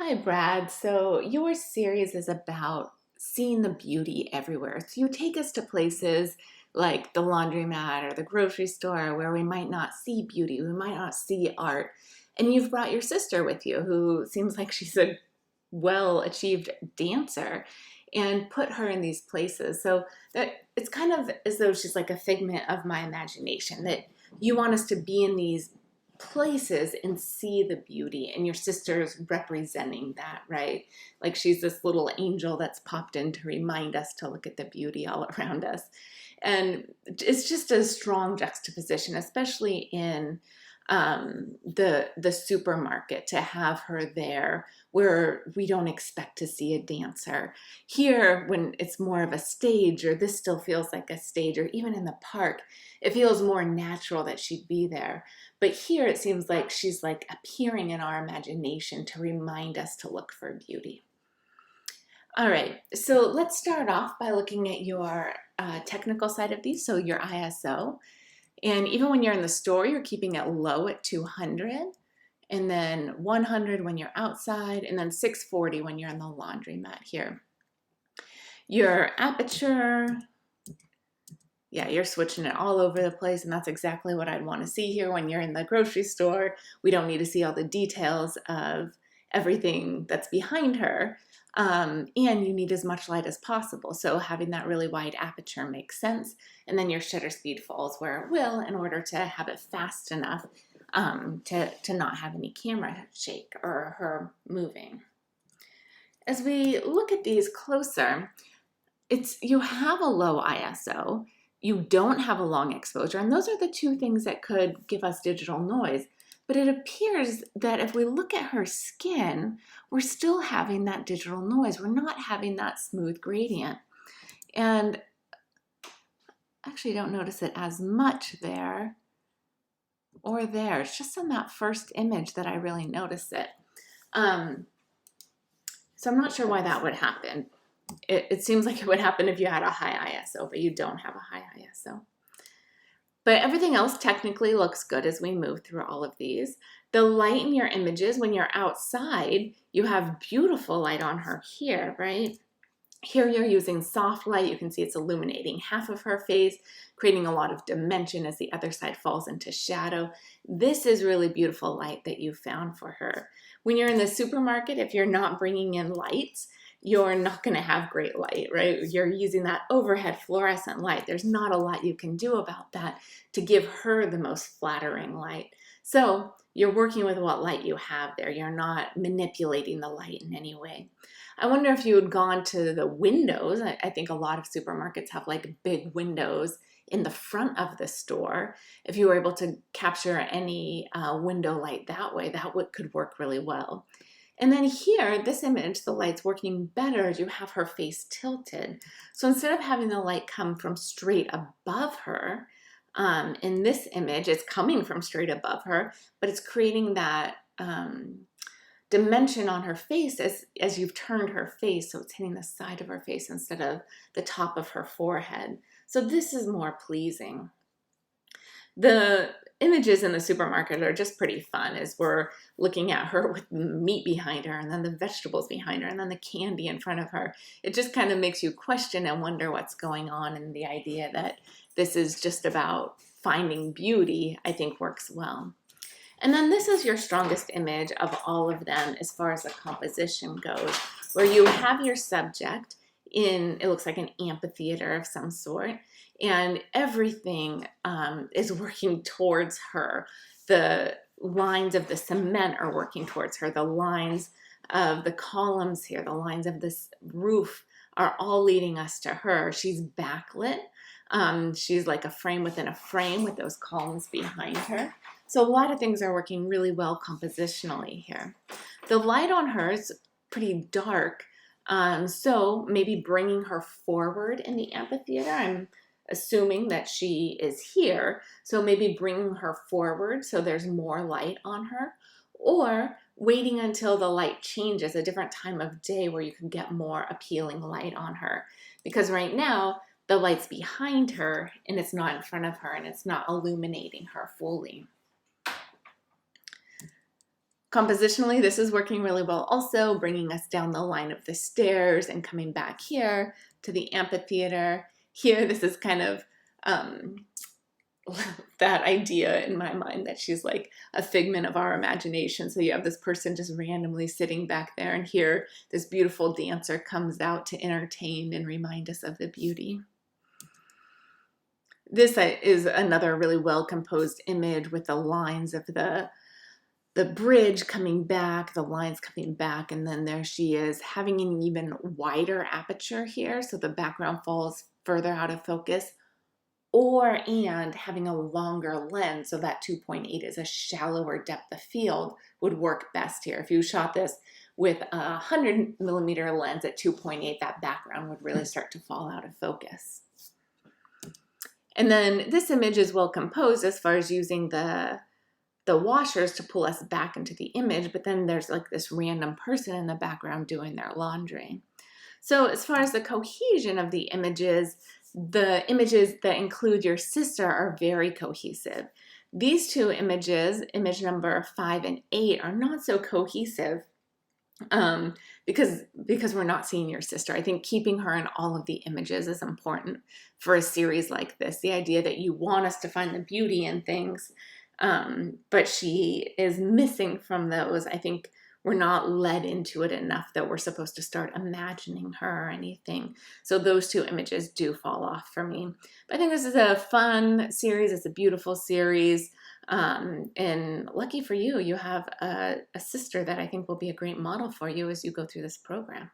Hi, Brad. So, your series is about seeing the beauty everywhere. So, you take us to places like the laundromat or the grocery store where we might not see beauty, we might not see art. And you've brought your sister with you, who seems like she's a well achieved dancer, and put her in these places. So, that it's kind of as though she's like a figment of my imagination, that you want us to be in these places and see the beauty, and your sister's representing that, right? Like she's this little angel that's popped in to remind us to look at the beauty all around us. And it's just a strong juxtaposition, especially in the supermarket, to have her there where we don't expect to see a dancer. Here, when it's more of a stage, or this still feels like a stage, or even in the park, it feels more natural that she'd be there. But here it seems like she's like appearing in our imagination to remind us to look for beauty. All right, so let's start off by looking at your technical side of these, so your ISO. And even when you're in the store, you're keeping it low at 200, and then 100 when you're outside, and then 640 when you're in the laundromat here. Your aperture, yeah, you're switching it all over the place, and that's exactly what I'd want to see here when you're in the grocery store. We don't need to see all the details of everything that's behind her, and you need as much light as possible. So having that really wide aperture makes sense, and then your shutter speed falls where it will in order to have it fast enough to not have any camera shake or her moving. As we look at these closer, you have a low ISO, you don't have a long exposure, and those are the two things that could give us digital noise. But it appears that if we look at her skin, we're still having that digital noise. We're not having that smooth gradient. And actually, don't notice it as much there or there. It's just in that first image that I really notice it. So I'm not sure why that would happen. It seems like it would happen if you had a high ISO, but you don't have a high ISO. But everything else technically looks good as we move through all of these. The light in your images, when you're outside, you have beautiful light on her here, right? Here you're using soft light. You can see it's illuminating half of her face, creating a lot of dimension as the other side falls into shadow. This is really beautiful light that you found for her. When you're in the supermarket, if you're not bringing in lights, you're not going to have great light, right? You're using that overhead fluorescent light. There's not a lot you can do about that to give her the most flattering light. So you're working with what light you have there. You're not manipulating the light in any way. I wonder if you had gone to the windows. I think a lot of supermarkets have like big windows in the front of the store. If you were able to capture any window light that way, could work really well. And then here, this image, the light's working better as you have her face tilted. So instead of having the light come from straight above her, in this image, it's coming from straight above her, but it's creating that dimension on her face as you've turned her face, so it's hitting the side of her face instead of the top of her forehead. So this is more pleasing. The images in the supermarket are just pretty fun as we're looking at her with meat behind her and then the vegetables behind her and then the candy in front of her. It just kind of makes you question and wonder what's going on, and the idea that this is just about finding beauty, I think, works well. And then this is your strongest image of all of them as far as the composition goes, where you have your subject in, it looks like an amphitheater of some sort, and everything is working towards her. The lines of the cement are working towards her. The lines of the columns here, the lines of this roof are all leading us to her. She's backlit. She's like a frame within a frame with those columns behind her. So a lot of things are working really well compositionally here. The light on her is pretty dark, so maybe bringing her forward in the amphitheater. I'm assuming that she is here, so maybe bringing her forward so there's more light on her, or waiting until the light changes, a different time of day where you can get more appealing light on her. Because right now, the light's behind her and it's not in front of her and it's not illuminating her fully. Compositionally, this is working really well also, bringing us down the line of the stairs and coming back here to the amphitheater. Here, this is kind of that idea in my mind that she's like a figment of our imagination. So you have this person just randomly sitting back there, and here this beautiful dancer comes out to entertain and remind us of the beauty. This is another really well-composed image with the lines of the bridge coming back, the lines coming back, and then there she is having an even wider aperture here, so the background falls further out of focus, and having a longer lens, so that 2.8 is a shallower depth of field would work best here. If you shot this with a 100mm lens at 2.8, that background would really start to fall out of focus. And then this image is well composed as far as using the washers to pull us back into the image, but then there's like this random person in the background doing their laundry. So as far as the cohesion of the images that include your sister are very cohesive. These two images, image number 5 and 8, are not so cohesive because we're not seeing your sister. I think keeping her in all of the images is important for a series like this. The idea that you want us to find the beauty in things, but she is missing from those. I think we're not led into it enough that we're supposed to start imagining her or anything. So those two images do fall off for me. But I think this is a fun series. It's a beautiful series. And lucky for you, you have a sister that I think will be a great model for you as you go through this program.